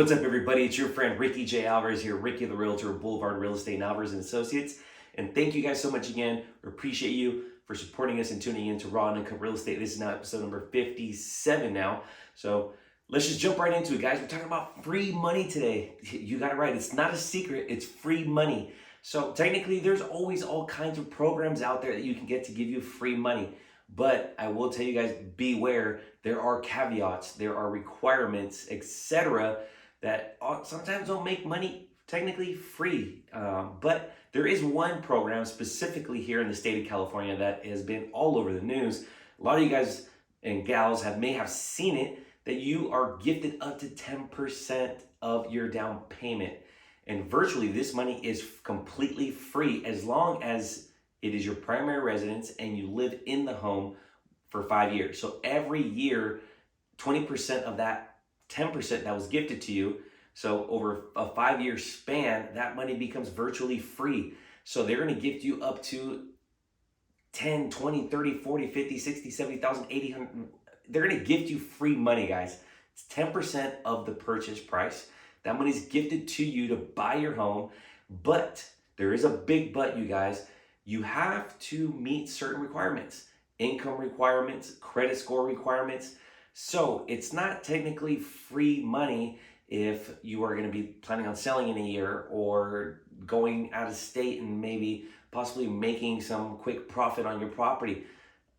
What's up, everybody? It's your friend Ricky J. Alvarez here, Ricky the Realtor, 𝘠𝘪𝘵 Real Estate, and Alvarez and Associates. And thank you guys so much again. We appreciate you for supporting us and tuning in to Raw Uncut Real Estate. This is now episode number 57 now. So let's just jump right into it, guys. We're talking about free money today. You got it right. It's not a secret. It's free money. So technically, there's always all kinds of programs out there that you can get to give you free money. But I will tell you guys, beware. There are caveats, there are requirements, etc., that sometimes don't make money technically free. But there is one program specifically here in the state of California that has been all over the news. A lot of you guys and gals may have seen it, that you are gifted up to 10% of your down payment. And virtually this money is completely free as long as it is your primary residence and you live in the home for 5 years. So every year, 20% of that 10% that was gifted to you, so over a 5-year span, that money becomes virtually free. So they're gonna gift you up to 10, 20, 30, 40, 50, 60, 70,000, 80, 100. They're gonna gift you free money, guys. It's 10% of the purchase price. That money's gifted to you to buy your home. But there is a big but, you guys. You have to meet certain requirements, income requirements, credit score requirements. So it's not technically free money if you are going to be planning on selling in a year or going out of state and maybe possibly making some quick profit on your property.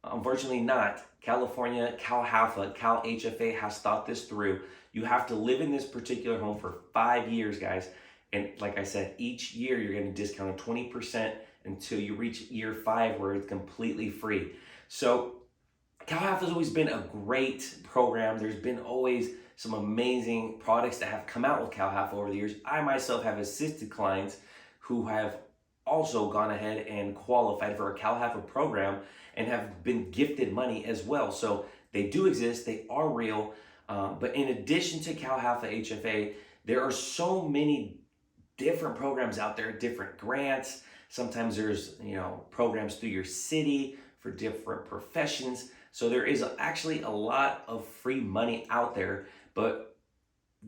Unfortunately not. California, 𝘁𝐻𝐻 has thought this through. You have to live in this particular home for 5 years, guys. And like I said, each year you're going to discount 20% until you reach year 5 where it's completely free. So 𝘁𝐻 has always been a great program. There's been always some amazing products that have come out with 𝘁𝐻 over the years. I myself have assisted clients who have also gone ahead and qualified for a 𝘁𝐻 program and have been gifted money as well. So they do exist, they are real. But in addition to 𝘁𝐻, there are so many different programs out there, different grants. Sometimes there's, programs through your city for different professions. So there is actually a lot of free money out there. But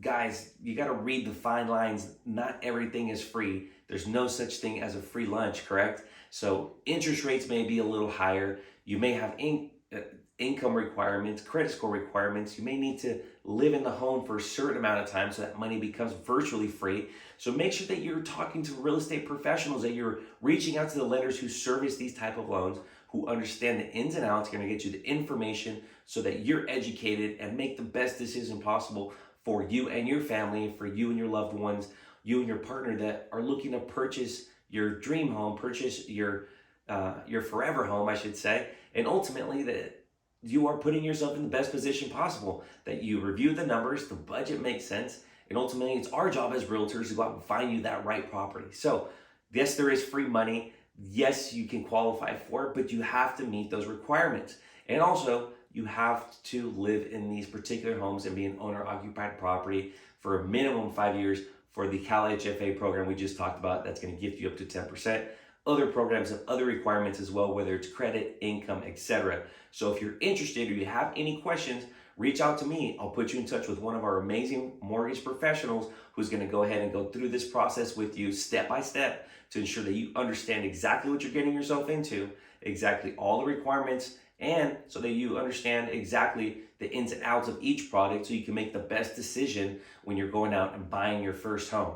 guys, you got to read the fine lines. Not everything is free. There's no such thing as a free lunch, correct? So interest rates may be a little higher. You may have income requirements, credit score requirements. You may need to live in the home for a certain amount of time so that money becomes virtually free. So make sure that you're talking to real estate professionals, that you're reaching out to the lenders who service these type of loans, who understand the ins and outs, going to get you the information so that you're educated and make the best decision possible for you and your family, for you and your loved ones, you and your partner that are looking to purchase your dream home, purchase your forever home, I should say, and ultimately that you are putting yourself in the best position possible, that you review the numbers, the budget makes sense, and ultimately it's our job as realtors to go out and find you that right property. So yes, there is free money. Yes, you can qualify for it, but you have to meet those requirements. And also, you have to live in these particular homes and be an owner-occupied property for a minimum 5 years for the 𝘁𝐻 program we just talked about. That's going to gift you up to 10%. Other programs have other requirements as well, whether it's credit, income, etc. So if you're interested or you have any questions, reach out to me. I'll put you in touch with one of our amazing mortgage professionals who's going to go ahead and go through this process with you step by step to ensure that you understand exactly what you're getting yourself into, exactly all the requirements, and so that you understand exactly the ins and outs of each product so you can make the best decision when you're going out and buying your first home.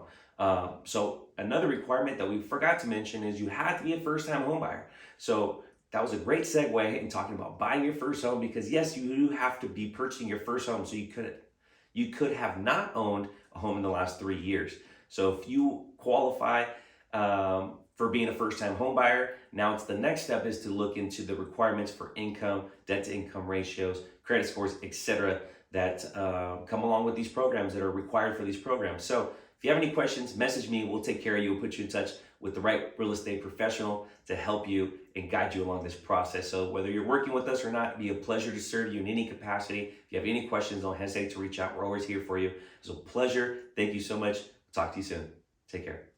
So another requirement that we forgot to mention is you have to be a first-time home buyer. So that was a great segue in talking about buying your first home, because yes, you do have to be purchasing your first home. So you could have not owned a home in the last 3 years. So if you qualify for being a first-time home buyer, now it's the next step is to look into the requirements for income, debt-to-income ratios, credit scores, etc. that come along with these programs, that are required for these programs. So if you have any questions, message me. We'll take care of you. We'll put you in touch with the right real estate professional to help you and guide you along this process. So whether you're working with us or not, it'd be a pleasure to serve you in any capacity. If you have any questions, don't hesitate to reach out. We're always here for you. It's a pleasure. Thank you so much. Talk to you soon. Take care.